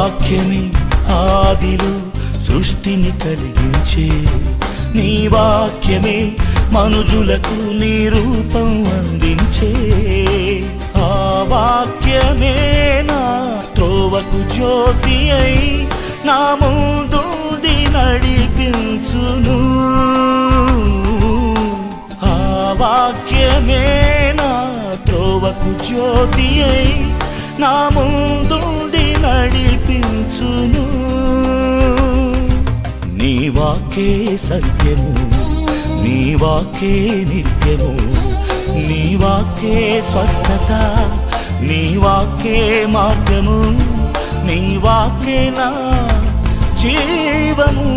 వాక్యమే ఆదిలో సృష్టిని కలిగించే, నీ వాక్యమే మనుజులకు నీ రూపం అందించే. ఆ వాక్యమే నా త్రోవకు జ్యోతి అయి నా ముందుండి నడిపించును. ఆ వాక్యమే నా త్రోవకు జ్యోతి అయి నా ముందుండి నడిపించును. నీ వాక్యే సత్యము, నీ వాక్యే నిత్యము, నీ వాక్యే స్వస్థత, నీ వాక్యే మార్గము, నీ వాక్యే నా జీవము.